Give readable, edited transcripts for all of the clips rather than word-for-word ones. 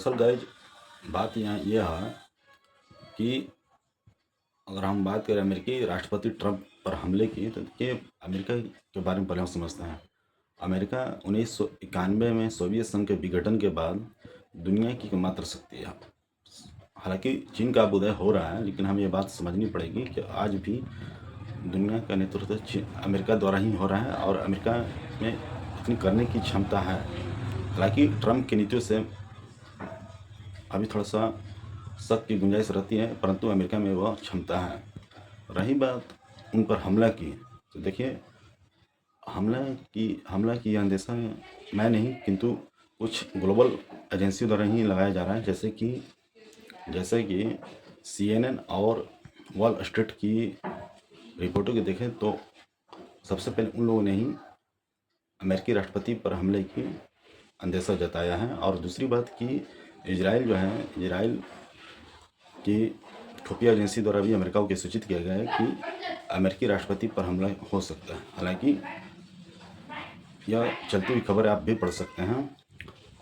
दरअसल गाइज बात यहाँ यह है कि अगर हम बात करें अमेरिकी राष्ट्रपति ट्रंप पर हमले की, तो देखिए अमेरिका के बारे में पहले हम समझते हैं। अमेरिका 1991 में सोवियत संघ के विघटन के बाद दुनिया की एकमात्र शक्ति है। हालांकि चीन का अब उदय हो रहा है, लेकिन हमें ये बात समझनी पड़ेगी कि आज भी दुनिया का नेतृत्व अमेरिका द्वारा ही हो रहा है और अमेरिका में इतनी करने की क्षमता है। हालांकि ट्रंप की नीतियों से अभी थोड़ा सा शक की गुंजाइश रहती है, परंतु अमेरिका में वह क्षमता है। रही बात उन पर हमला की, तो देखिए हमला की यह अंदेशा मैं नहीं, किंतु कुछ ग्लोबल एजेंसियों द्वारा ही लगाया जा रहा है, जैसे कि CNN और वॉल स्ट्रीट की रिपोर्टों को देखें तो सबसे पहले उन लोगों ने ही अमेरिकी राष्ट्रपति पर हमले की अंदेशा जताया है। और दूसरी बात कि इजराइल की खुफिया एजेंसी द्वारा भी अमेरिका को सूचित किया गया है कि अमेरिकी राष्ट्रपति पर हमला हो सकता है। हालांकि यह चलती हुई खबर आप भी पढ़ सकते हैं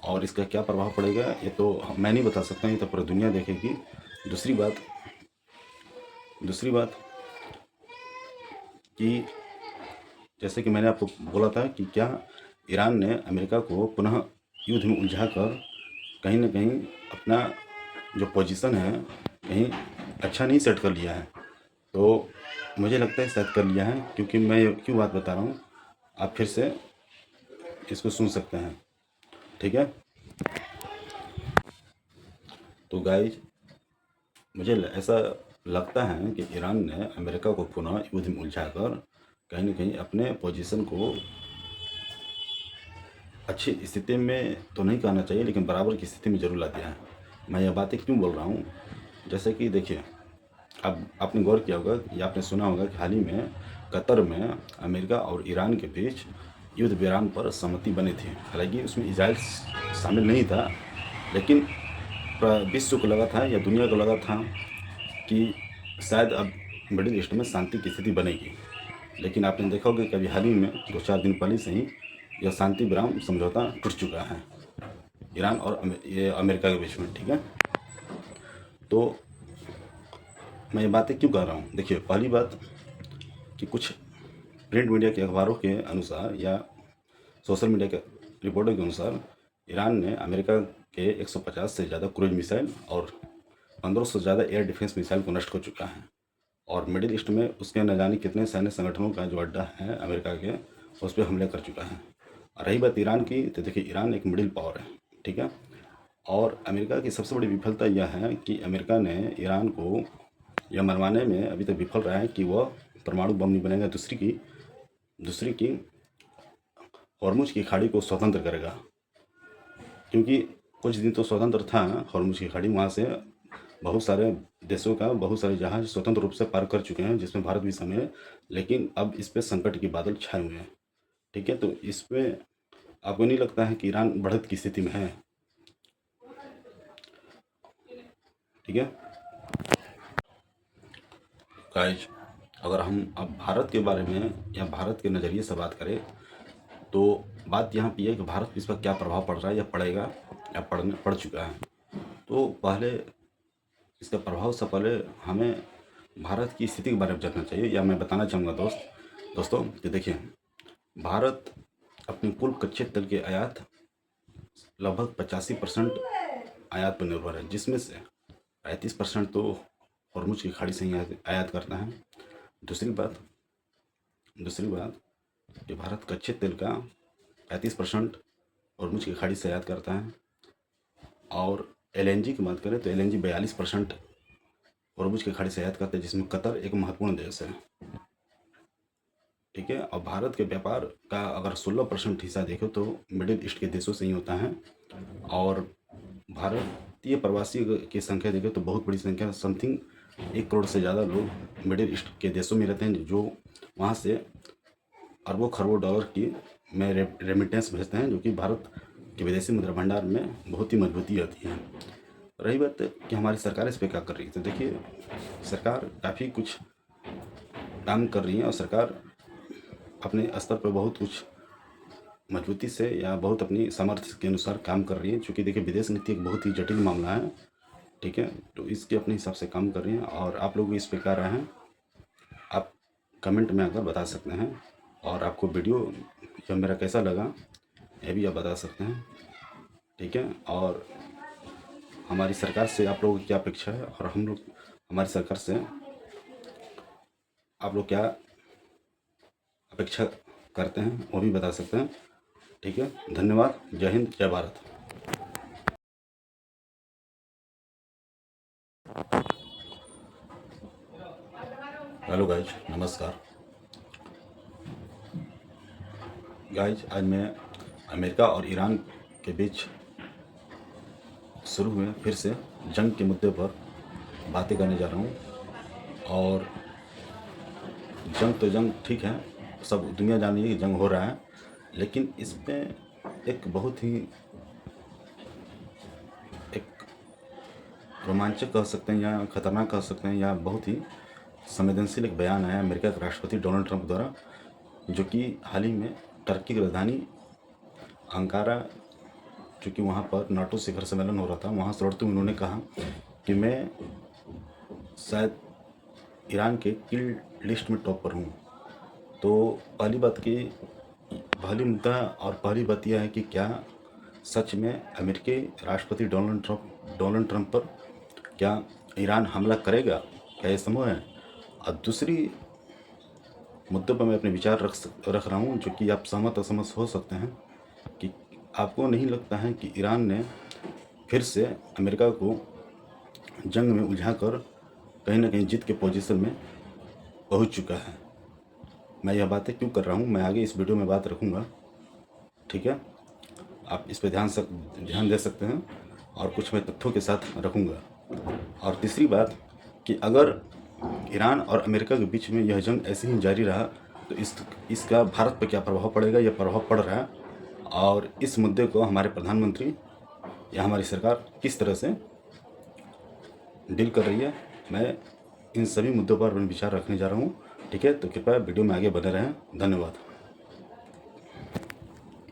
और इसका क्या प्रभाव पड़ेगा ये तो मैं नहीं बता सकता, ये तो पूरी दुनिया देखेगी। दूसरी बात कि जैसे कि मैंने आपको बोला था कि क्या ईरान ने अमेरिका को पुनः युद्ध में उलझाकर कहीं ना कहीं अपना जो पोजीशन है कहीं अच्छा नहीं सेट कर लिया है। तो मुझे लगता है शायद कर लिया है, क्योंकि मैं क्यों बात बता रहा हूँ आप फिर से इसको सुन सकते हैं, ठीक है। तो गाइज मुझे ऐसा लगता है कि ईरान ने अमेरिका को पुनः युद्ध में उलझाकर कहीं ना कहीं अपने पोजीशन को अच्छी स्थिति में तो नहीं कहना चाहिए, लेकिन बराबर की स्थिति में जरूर ला दिया है। मैं यह बातें क्यों बोल रहा हूँ, जैसे कि देखिए अब आपने गौर किया होगा या आपने सुना होगा कि हाल ही में कतर में अमेरिका और ईरान के बीच युद्ध विराम पर सहमति बनी थी। हालांकि उसमें इजराइल शामिल नहीं था, लेकिन विश्व को लगा था या दुनिया को लगा था कि शायद अब मिडिल ईस्ट में शांति की स्थिति बनेगी। लेकिन आपने देखा होगा कि अभी हाल ही में 2-4 दिन पहले से ही यह शांति विराम समझौता टूट चुका है ईरान और अमेरिका के बीच में, ठीक है। तो मैं ये बातें क्यों कह रहा हूँ, देखिए पहली बात कि कुछ प्रिंट मीडिया के अखबारों के अनुसार या सोशल मीडिया के रिपोर्टों के अनुसार ईरान ने अमेरिका के 150 से ज़्यादा क्रूज मिसाइल और 1500 से ज़्यादा एयर डिफेंस मिसाइल को नष्ट कर चुका है और मिडिल ईस्ट में उसके न जाने कितने सैन्य संगठनों का जो अड्डा है अमेरिका के, उस पर हमले कर चुका है। रही बात ईरान की, तो देखिए ईरान एक मिडिल पावर है, ठीक है। और अमेरिका की सबसे बड़ी विफलता यह है कि अमेरिका ने ईरान को यह मनवाने में अभी तक विफल रहा है कि वह परमाणु बम नहीं बनेगा। दूसरी की हॉर्मुज की खाड़ी को स्वतंत्र करेगा, क्योंकि कुछ दिन तो स्वतंत्र था हॉर्मुज की खाड़ी, वहाँ से बहुत सारे देशों का बहुत सारे जहाज स्वतंत्र रूप से पार कर चुके हैं, जिसमें भारत भी शामिल है। लेकिन अब इस पे संकट के बादल छाए हुए हैं, ठीक है। तो इस पे आपको नहीं लगता है कि ईरान बढ़त की स्थिति में है, ठीक है गाइज। अगर हम अब भारत के बारे में या भारत के नज़रिए से बात करें, तो बात यहाँ पे है कि भारत इस पर क्या प्रभाव पड़ रहा है या पड़ेगा या पड़ चुका है। तो पहले इसका प्रभाव से पहले हमें भारत की स्थिति के बारे में जानना चाहिए, या मैं बताना चाहूँगा दोस्तों कि देखिए भारत अपने कुल कच्चे तेल के आयात लगभग 85% आयात पर निर्भर है, जिसमें से 35% तो हॉर्मुज की खाड़ी से ही आयात करता है। दूसरी बात कि भारत कच्चे तेल का 35% हॉर्मुज की खाड़ी से आयात करता है। और LNG की बात करें तो LNG 42% हॉर्मुज की खाड़ी से आयात करता है, जिसमें कतर एक महत्वपूर्ण देश है, ठीक है। और भारत के व्यापार का अगर 16% हिस्सा देखें तो मिडिल ईस्ट के देशों से ही होता है। और भारतीय प्रवासी की संख्या देखें तो बहुत बड़ी संख्या, समथिंग 1 करोड़ से ज़्यादा लोग मिडिल ईस्ट के देशों में रहते हैं, जो वहाँ से अरबों खरबों डॉलर की में रेमिटेंस भेजते हैं, जो कि भारत के विदेशी मुद्रा भंडार में बहुत ही मजबूती आती है। रही बात कि हमारी सरकार इस पर क्या कर रही है, तो देखिए सरकार काफ़ी कुछ काम कर रही है और सरकार अपने स्तर पर बहुत कुछ मजबूती से या बहुत अपनी सामर्थ्य के अनुसार काम कर रही है। चूँकि देखिए विदेश नीति एक बहुत ही जटिल मामला है, ठीक है, तो इसके अपने हिसाब से काम कर रही हैं और आप लोग भी इस पे क्या राय हैं आप कमेंट में आकर बता सकते हैं। और आपको वीडियो यह मेरा कैसा लगा ये भी आप बता सकते हैं, ठीक है। और हमारी सरकार से आप लोगों की क्या अपेक्षा है और हम लोग हमारी सरकार से आप लोग क्या अपेक्षा करते हैं वो भी बता सकते हैं, ठीक है। धन्यवाद। जय हिंद, जय भारत। हेलो गाइज, नमस्कार गाइज। आज मैं अमेरिका और ईरान के बीच शुरू हुए फिर से जंग के मुद्दे पर बातें करने जा रहा हूँ। और जंग तो जंग ठीक है, सब दुनिया जान रही है कि जंग हो रहा है, लेकिन इसमें एक बहुत ही एक रोमांचक कह सकते हैं या खतरनाक कह सकते हैं या बहुत ही संवेदनशील एक बयान आया अमेरिका के राष्ट्रपति डोनाल्ड ट्रंप द्वारा, जो कि हाल ही में टर्की की राजधानी अंकारा, चूँकि वहाँ पर नाटो शिखर सम्मेलन हो रहा था, वहाँ से लौटते हुए उन्होंने कहा कि मैं शायद ईरान के किल लिस्ट में टॉप पर हूँ। तो पहली मुद्दा और पहली बात यह है कि क्या सच में अमेरिकी राष्ट्रपति डोनाल्ड ट्रंप पर क्या ईरान हमला करेगा, क्या ये संभव है। और दूसरी मुद्दे पर मैं अपने विचार रख रहा हूँ, जो कि आप सहमत असहमत हो सकते हैं, कि आपको नहीं लगता है कि ईरान ने फिर से अमेरिका को जंग में उलझाकर कहीं ना कहीं जीत के पोजीशन में पहुंच चुका है। मैं यह बातें क्यों कर रहा हूं, मैं आगे इस वीडियो में बात रखूंगा, ठीक है। आप इस पर ध्यान दे सकते हैं और कुछ मैं तथ्यों के साथ रखूंगा। और तीसरी बात कि अगर ईरान और अमेरिका के बीच में यह जंग ऐसे ही जारी रहा तो इसका भारत पर क्या प्रभाव पड़ेगा, यह प्रभाव पड़ रहा है, और इस मुद्दे को हमारे प्रधानमंत्री या हमारी सरकार किस तरह से डील कर रही है। मैं इन सभी मुद्दों पर अपने विचार रखने जा रहा हूँ, ठीक है। तो कृपया वीडियो में आगे बने रहें। धन्यवाद।